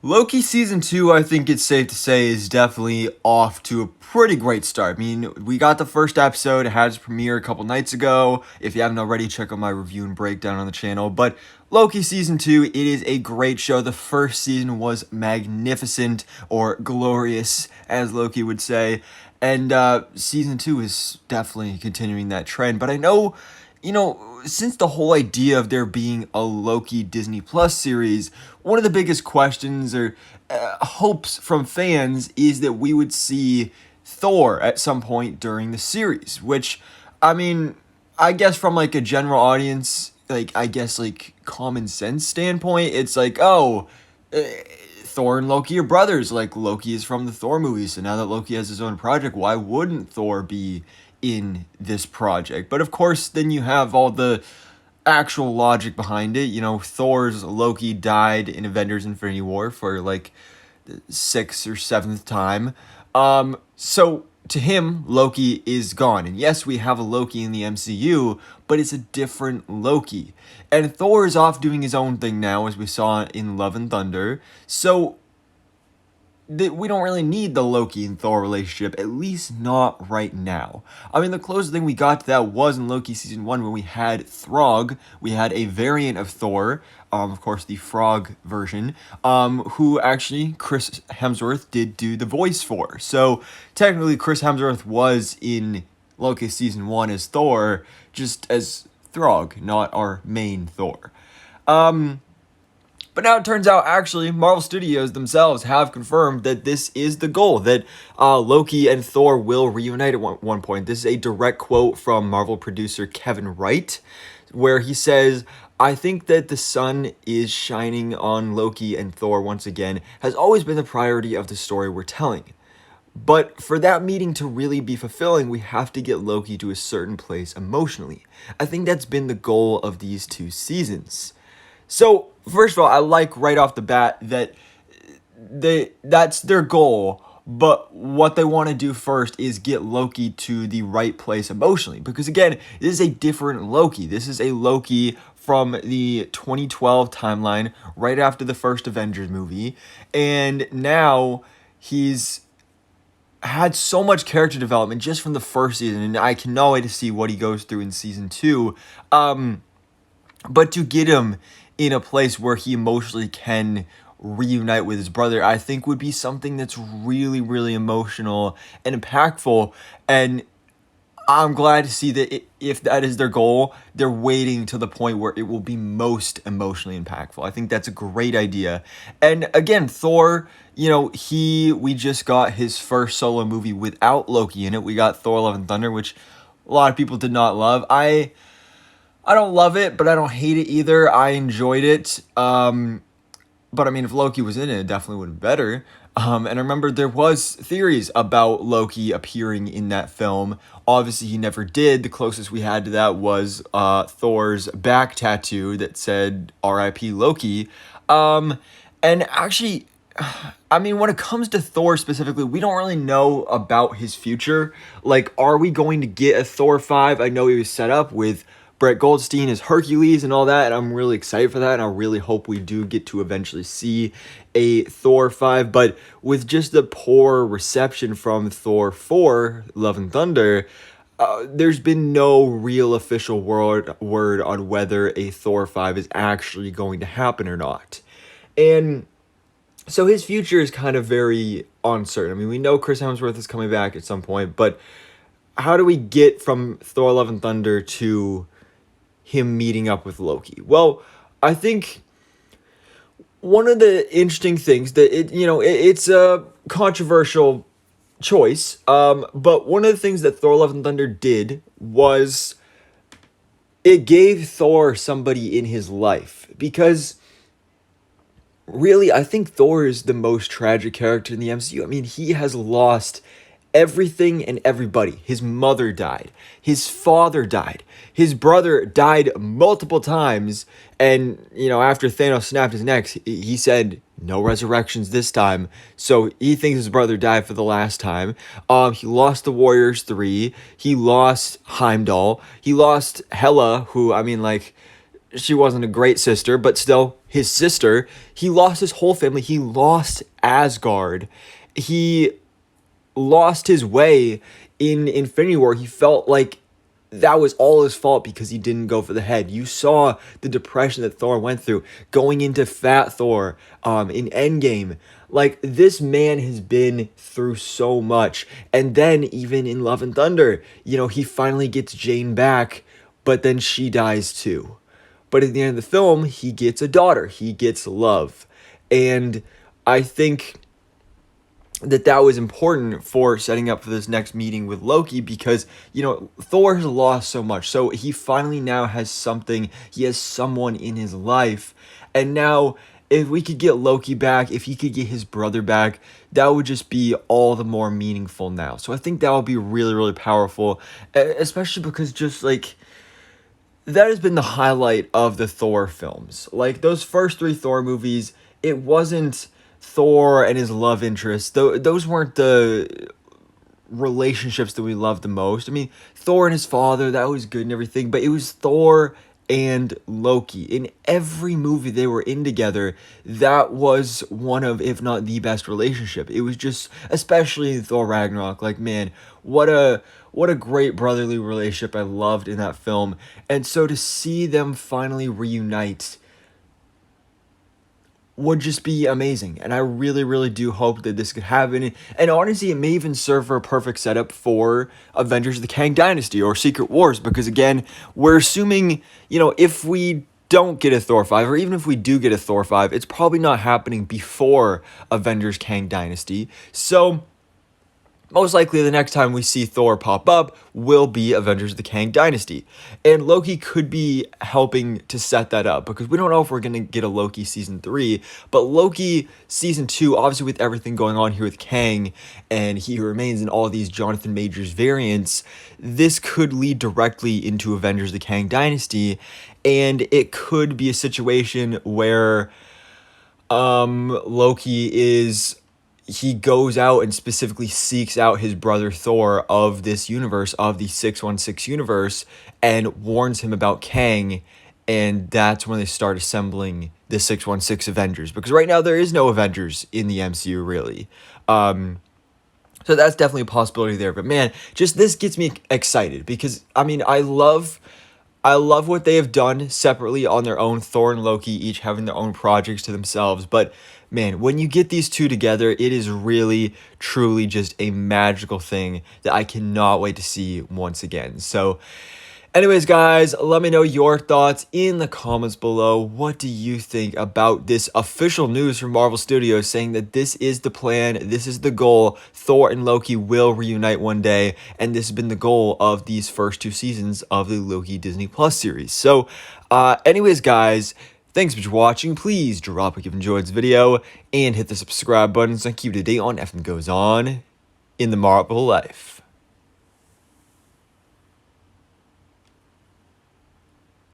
Loki season 2, I think it's safe to say, is definitely off to a pretty great start. I mean, we got the first episode, it had its premiere a couple nights ago. If you haven't already, check out my review and breakdown on the channel. But Loki season 2, it is a great show. The first season was magnificent, or glorious, as Loki would say. And season 2 is definitely continuing that trend. But I know, since the whole idea of there being a Loki Disney Plus series, one of the biggest questions or hopes from fans is that we would see Thor at some point during the series, which, I mean, I guess from like a general audience, like common sense standpoint, it's like, Thor and Loki are brothers. Like, Loki is from the Thor movies, so now that Loki has his own project, why wouldn't Thor be in this project? But of course, then you have all the actual logic behind it. Thor's Loki died in Avengers Infinity War for like the 6th or 7th time. So to him, Loki is gone. And yes, we have a Loki in the MCU, but it's a different Loki. And Thor is off doing his own thing now, as we saw in Love and Thunder. So we don't really need the Loki and Thor relationship, at least not right now. I mean, the closest thing we got to that was in Loki season 1 when we had Throg. We had a variant of Thor, of course the frog version, who actually Chris Hemsworth did do the voice for. So technically Chris Hemsworth was in Loki season 1 as Thor, just as Throg, not our main Thor. But now it turns out, actually, Marvel Studios themselves have confirmed that this is the goal, that Loki and Thor will reunite at one point. This is a direct quote from Marvel producer Kevin Wright, where he says, "I think that the sun is shining on Loki and Thor once again has always been the priority of the story we're telling. But for that meeting to really be fulfilling, we have to get Loki to a certain place emotionally. I think that's been the goal of these 2 seasons." So, first of all, I like right off the bat that that's their goal, but what they want to do first is get Loki to the right place emotionally. Because again, this is a different Loki. This is a Loki from the 2012 timeline, right after the first Avengers movie. And now he's had so much character development just from the first season, and I cannot wait to see what he goes through in season 2. But to get him in a place where he emotionally can reunite with his brother, I think would be something that's really, really emotional and impactful. And I'm glad to see that if that is their goal, they're waiting to the point where it will be most emotionally impactful. I think that's a great idea. And again, Thor, we just got his first solo movie without Loki in it. We got Thor Love and Thunder, which a lot of people did not love. I don't love it, but I don't hate it either. I enjoyed it. But I mean, if Loki was in it, it definitely would have been better. And I remember there was theories about Loki appearing in that film. Obviously, he never did. The closest we had to that was Thor's back tattoo that said R.I.P. Loki. And actually, I mean, when it comes to Thor specifically, we don't really know about his future. Like, are we going to get a Thor 5? I know he was set up with Brett Goldstein as Hercules and all that, and I'm really excited for that, and I really hope we do get to eventually see a Thor 5, but with just the poor reception from Thor 4, Love and Thunder, there's been no real official word on whether a Thor 5 is actually going to happen or not. And so his future is kind of very uncertain. I mean, we know Chris Hemsworth is coming back at some point, but how do we get from Thor Love and Thunder to him meeting up with Loki? Well, I think one of the interesting things that it's a controversial choice, but one of the things that Thor Love and Thunder did was it gave Thor somebody in his life, because really, I think Thor is the most tragic character in the MCU. I mean, he has lost everything and everybody. His mother died. His father died. His brother died multiple times. And, after Thanos snapped his neck, he said, no resurrections this time. So he thinks his brother died for the last time. He lost the Warriors 3. He lost Heimdall. He lost Hela, who, she wasn't a great sister, but still, his sister. He lost his whole family. He lost Asgard. He lost his way in Infinity War. He felt like that was all his fault because he didn't go for the head. You saw the depression that Thor went through going into Fat Thor in Endgame. Like, this man has been through so much. And then even in Love and Thunder, he finally gets Jane back, but then she dies too. But at the end of the film, he gets a daughter. He gets love. And I think that was important for setting up for this next meeting with Loki because, Thor has lost so much. So he finally now has something. He has someone in his life. And now, if we could get Loki back, if he could get his brother back, that would just be all the more meaningful now. So I think that would be really, really powerful, especially because just like, that has been the highlight of the Thor films. Like, those first 3 Thor movies, it wasn't Thor and his love interest. Those weren't the relationships that we loved the most. I mean, Thor and his father, that was good and everything, but it was Thor and Loki. In every movie they were in together, that was one of, if not the best relationship. It was just, especially in Thor Ragnarok, like, man, what a great brotherly relationship I loved in that film. And so to see them finally reunite would just be amazing. And I really, really do hope that this could happen. And honestly, it may even serve for a perfect setup for Avengers the Kang Dynasty or Secret Wars, because again, we're assuming, if we don't get a Thor 5, or even if we do get a Thor 5, it's probably not happening before Avengers Kang Dynasty. So most likely the next time we see Thor pop up will be Avengers the Kang Dynasty. And Loki could be helping to set that up, because we don't know if we're going to get a Loki season 3, but Loki season 2, obviously with everything going on here with Kang, and he remains in all these Jonathan Majors variants, this could lead directly into Avengers the Kang Dynasty, and it could be a situation where he goes out and specifically seeks out his brother Thor of this universe, of the 616 universe, and warns him about Kang, and that's when they start assembling the 616 Avengers, because right now there is no Avengers in the MCU, really. So that's definitely a possibility there, but man, just this gets me excited, because, I mean, I love what they have done separately on their own, Thor and Loki each having their own projects to themselves, but man, when you get these two together, it is really, truly just a magical thing that I cannot wait to see once again. So anyways, guys, let me know your thoughts in the comments below. What do you think about this official news from Marvel Studios saying that this is the plan, this is the goal, Thor and Loki will reunite one day, and this has been the goal of these first 2 seasons of the Loki Disney Plus series. So anyways, guys, thanks for watching. Please drop a like if you enjoyed this video and hit the subscribe button so I can keep you up to date on everything that goes on in the Marvel life.